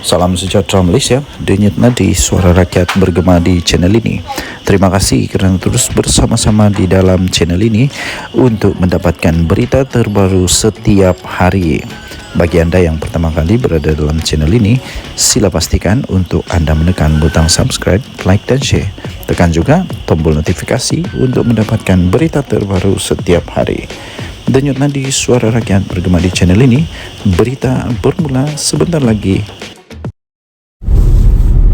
Salam sejahtera Malaysia, denyut nadi suara rakyat bergema di channel ini. Terima kasih kerana terus bersama-sama di dalam channel ini untuk mendapatkan berita terbaru setiap hari. Bagi anda yang pertama kali berada dalam channel ini, sila pastikan untuk anda menekan butang subscribe, like dan share. Tekan juga tombol notifikasi untuk mendapatkan berita terbaru setiap hari. Denyut nadi suara rakyat bergema di channel ini, berita bermula sebentar lagi.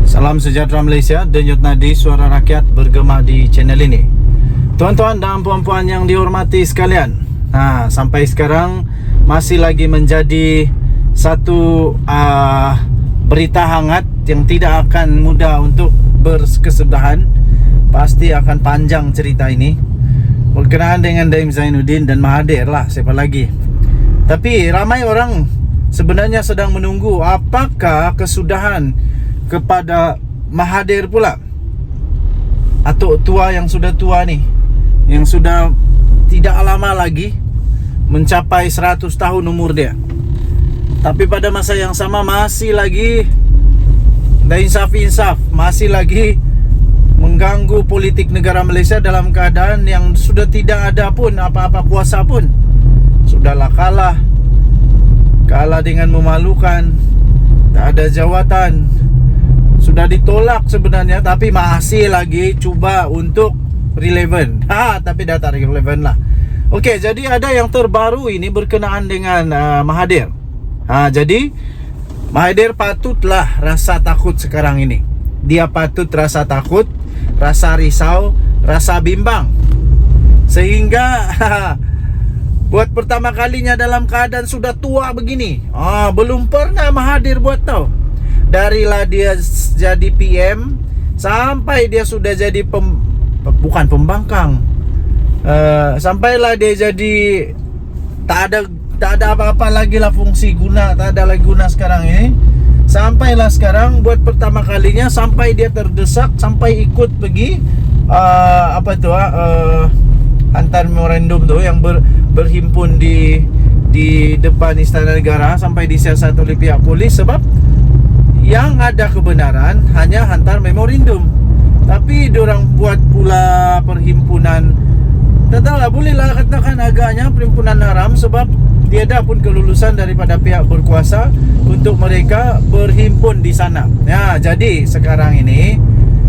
Salam sejahtera Malaysia, denyut nadi suara rakyat bergema di channel ini. Tuan-tuan dan puan-puan yang dihormati sekalian, sampai sekarang masih lagi menjadi satu berita hangat yang tidak akan mudah untuk berkesudahan. Pasti akan panjang cerita ini berkenaan dengan Daim Zainuddin dan Mahathir lah, siapa lagi. Tapi ramai orang sebenarnya sedang menunggu apakah kesudahan kepada Mahathir pula, atau tua yang sudah tua ni, yang sudah tidak lama lagi mencapai 100 tahun umur dia. Tapi pada masa yang sama masih lagi dah insaf, masih lagi mengganggu politik negara Malaysia dalam keadaan yang sudah tidak ada pun apa-apa kuasa pun. Sudahlah kalah dengan memalukan, tak ada jawatan, sudah ditolak sebenarnya, tapi masih lagi cuba untuk relevan. Tapi dah tak relevan lah. Okey, jadi ada yang terbaru ini berkenaan dengan Mahathir. Jadi Mahathir patutlah rasa takut sekarang ini. Dia patut rasa takut, rasa risau, rasa bimbang. Sehingga buat pertama kalinya dalam keadaan sudah tua begini. Belum pernah Mahathir buat tau. Darilah dia jadi PM sampai dia sudah jadi bukan pembangkang, sampailah dia jadi tak ada apa-apa lagi lah fungsi guna, tak ada lagi guna sekarang ini. Sampailah sekarang buat pertama kalinya sampai dia terdesak, sampai ikut pergi hantar memorandum tu yang berhimpun di depan Istana Negara, sampai disiasat oleh pihak polis sebab yang ada kebenaran hanya hantar memorandum. Tapi diorang buat pula perhimpunan, tak tahulah, bolehlah katakan agaknya perhimpunan haram, sebab tiada pun kelulusan daripada pihak berkuasa untuk mereka berhimpun di sana. Jadi sekarang ini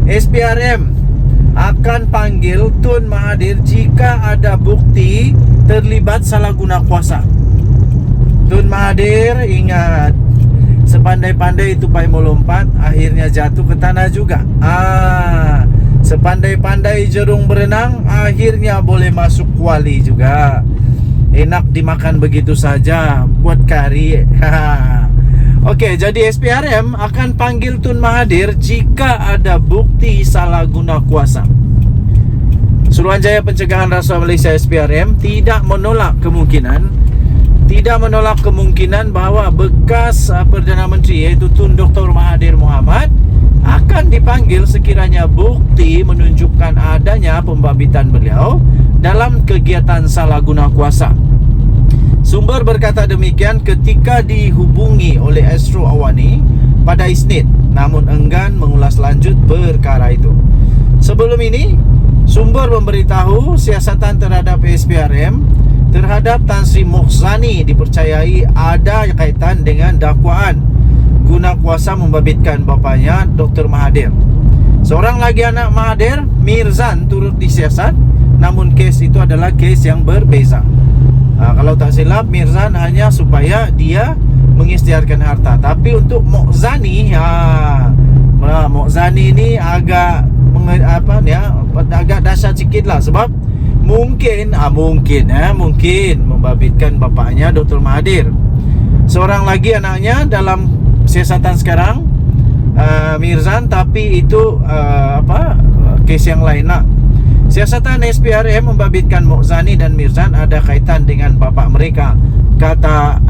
SPRM akan panggil Tun Mahathir jika ada bukti terlibat salah guna kuasa. Tun Mahathir, ingat, sepandai-pandai tupai melompat, akhirnya jatuh ke tanah juga. Sepandai-pandai jerung berenang, akhirnya boleh masuk kuali juga. Enak dimakan begitu saja, buat kari. Okey, jadi SPRM akan panggil Tun Mahathir jika ada bukti salah guna kuasa. Suruhanjaya Pencegahan Rasuah Malaysia SPRM tidak menolak kemungkinan bahawa bekas Perdana Menteri, iaitu Tun Dr. Mahathir Mohamad, akan dipanggil sekiranya bukti menunjukkan adanya pembabitkan beliau dalam kegiatan salah guna kuasa. Sumber berkata demikian ketika dihubungi oleh Astro Awani pada Isnin, namun enggan mengulas lanjut perkara itu. Sebelum ini, sumber memberitahu siasatan terhadap SPRM terhadap Tan Sri Mokhzani dipercayai ada kaitan dengan dakwaan guna kuasa membabitkan bapanya Dr. Mahathir. Seorang lagi anak Mahathir, Mirzan, turut disiasat, namun kes itu adalah kes yang berbeza. Kalau tak silap, Mirzan hanya supaya dia mengisytiharkan harta. Tapi untuk Mokhzani, Mokhzani ini agak dahsyat sikit lah, sebab mungkin membabitkan bapaknya Dr. Mahathir. Seorang lagi anaknya dalam siasatan sekarang, Mirzan, tapi itu kes yang lain lah. Siasatan SPRM membabitkan Mokhzani dan Mirzan ada kaitan dengan bapa mereka, kata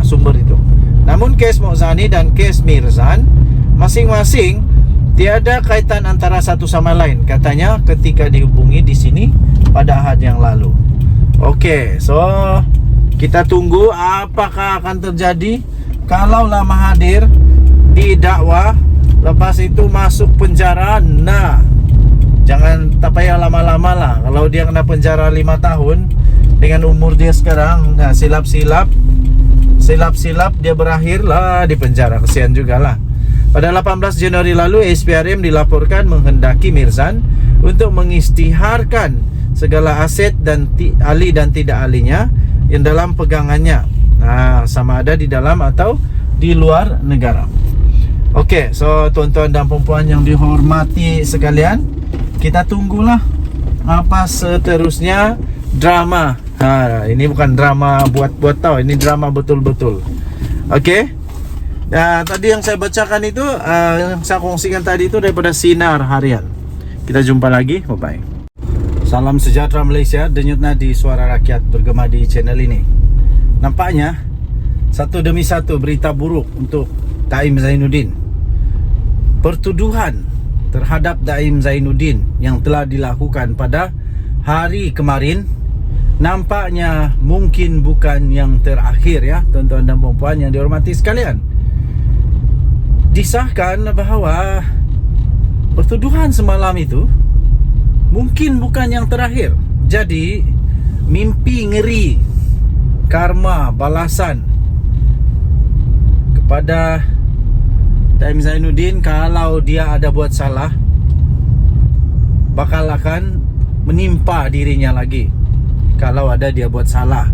sumber itu. Namun kes Mokhzani dan kes Mirzan masing-masing tiada kaitan antara satu sama lain, katanya ketika dihubungi di sini pada Ahad yang lalu. Okey, so kita tunggu apakah akan terjadi. Kalaulah Mahathir didakwa, lepas itu masuk penjara. Nah, jangan tak payah lama-lama lah. Kalau dia kena penjara 5 tahun dengan umur dia sekarang, nah silap-silap dia berakhir lah di penjara. Kesian juga lah. Pada 18 Januari lalu, SPRM dilaporkan menghendaki Mirzan untuk mengisytiharkan segala aset dan ahli dan tidak ahlinya yang dalam pegangannya, sama ada di dalam atau di luar negara. Okey, so tuan-tuan dan puan-puan yang dihormati sekalian, kita tunggulah apa seterusnya drama. Ini bukan drama buat-buat tau, ini drama betul-betul. Okey. Tadi yang saya bacakan itu, yang saya kongsikan tadi itu daripada Sinar Harian. Kita jumpa lagi, bye-bye. Salam sejahtera Malaysia, denyut nadi suara rakyat bergema di channel ini. Nampaknya satu demi satu berita buruk untuk Daim Zainuddin. Pertuduhan terhadap Daim Zainuddin yang telah dilakukan pada hari kemarin nampaknya mungkin bukan yang terakhir ya, tuan-tuan dan puan-puan yang dihormati sekalian. Disahkan bahawa pertuduhan semalam itu mungkin bukan yang terakhir. Jadi mimpi ngeri, karma, balasan kepada Daim Zainuddin kalau dia ada buat salah bakal akan menimpa dirinya lagi. Kalau ada dia buat salah,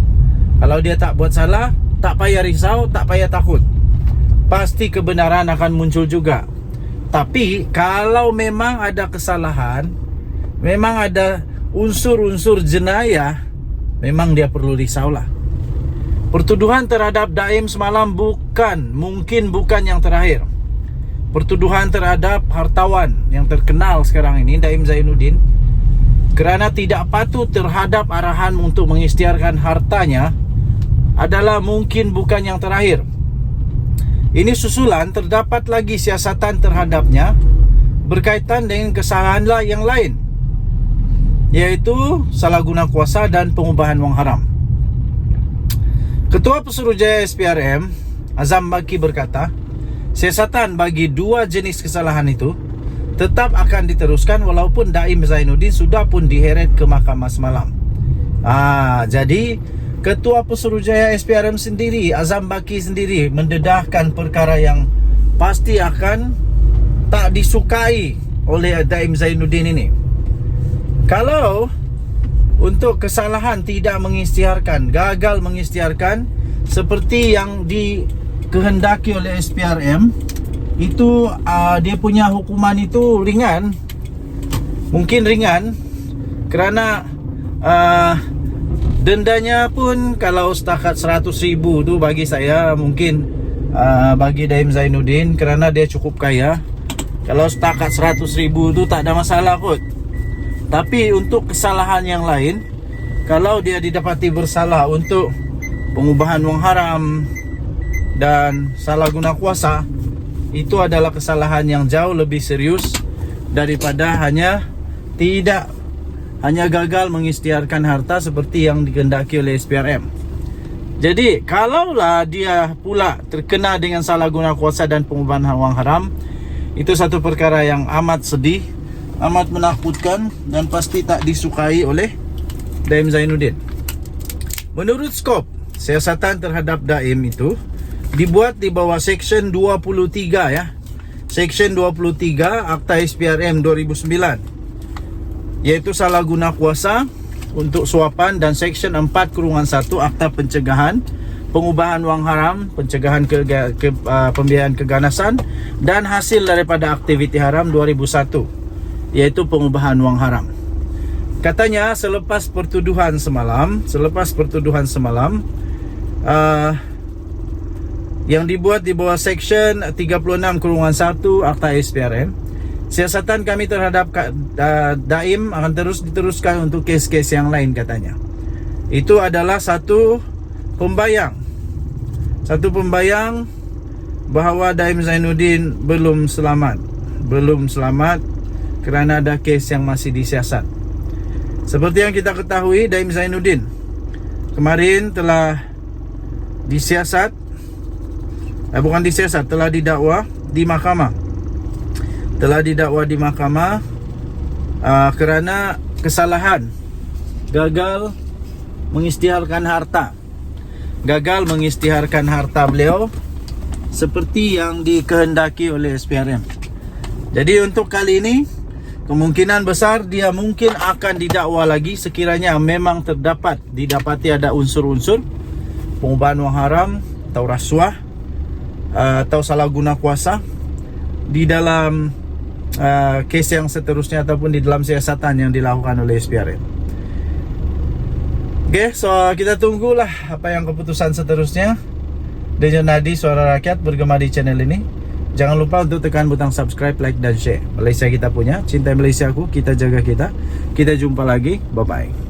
kalau dia tak buat salah, tak payah risau, tak payah takut, pasti kebenaran akan muncul juga. Tapi kalau memang ada kesalahan, memang ada unsur-unsur jenayah, memang dia perlu risaulah. Pertuduhan terhadap Daim semalam mungkin bukan yang terakhir. Pertuduhan terhadap hartawan yang terkenal sekarang ini, Daim Zainuddin, kerana tidak patuh terhadap arahan untuk mengisytiharkan hartanya, adalah mungkin bukan yang terakhir. Ini susulan terdapat lagi siasatan terhadapnya berkaitan dengan kesalahan yang lain, iaitu salah guna kuasa dan pengubahan wang haram. Ketua Pesuruhjaya SPRM Azam Baki berkata, siasatan bagi dua jenis kesalahan itu tetap akan diteruskan walaupun Daim Zainuddin sudah pun diheret ke mahkamah semalam. Jadi Ketua Pesuruhjaya SPRM sendiri, Azam Baki sendiri, mendedahkan perkara yang pasti akan tak disukai oleh Daim Zainuddin ini. Kalau untuk kesalahan tidak mengisytiharkan, gagal mengisytiharkan seperti yang dikehendaki oleh SPRM, itu dia punya hukuman itu ringan. Mungkin ringan kerana dendanya pun kalau setakat 100,000 tu bagi saya mungkin bagi Daim Zainuddin kerana dia cukup kaya. Kalau setakat 100,000 tu tak ada masalah kot. Tapi untuk kesalahan yang lain, kalau dia didapati bersalah untuk pengubahan wang haram dan salah guna kuasa, itu adalah kesalahan yang jauh lebih serius daripada hanya gagal mengisytiharkan harta seperti yang dikehendaki oleh SPRM. Jadi kalaulah dia pula terkena dengan salah guna kuasa dan pengubahan wang haram, itu satu perkara yang amat sedih, amat menakutkan dan pasti tak disukai oleh Daim Zainuddin. Menurut skop siasatan terhadap Daim itu dibuat di bawah Seksyen 23 ya. Seksyen 23 Akta SPRM 2009, iaitu salah guna kuasa untuk suapan, dan Seksyen 4/1 Akta Pencegahan Pengubahan wang haram, pencegahan pembiayaan keganasan dan hasil daripada aktiviti haram 2001, iaitu pengubahan wang haram. Katanya selepas pertuduhan semalam, yang dibuat di bawah Seksyen 36/1 Akta SPRM, siasatan kami terhadap Daim akan terus diteruskan untuk kes-kes yang lain katanya. Itu adalah satu pembayang bahawa Daim Zainuddin belum selamat kerana ada kes yang masih disiasat. Seperti yang kita ketahui, Daim Zainuddin kemarin telah telah didakwa di mahkamah. Telah didakwa di mahkamah kerana kesalahan, gagal mengisytiharkan harta. Gagal mengisytiharkan harta beliau seperti yang dikehendaki oleh SPRM. Jadi untuk kali ini kemungkinan besar dia mungkin akan didakwa lagi sekiranya memang didapati ada unsur-unsur pengubahan wang haram atau rasuah atau salah guna kuasa di dalam kes yang seterusnya ataupun di dalam siasatan yang dilakukan oleh SPRM. Oke, so kita tunggulah apa yang keputusan seterusnya. Denyut Nadi Suara Rakyat bergema di channel ini. Jangan lupa untuk tekan butang subscribe, like dan share. Malaysia kita punya, cintai Malaysia aku, kita jaga kita. Kita jumpa lagi, bye bye.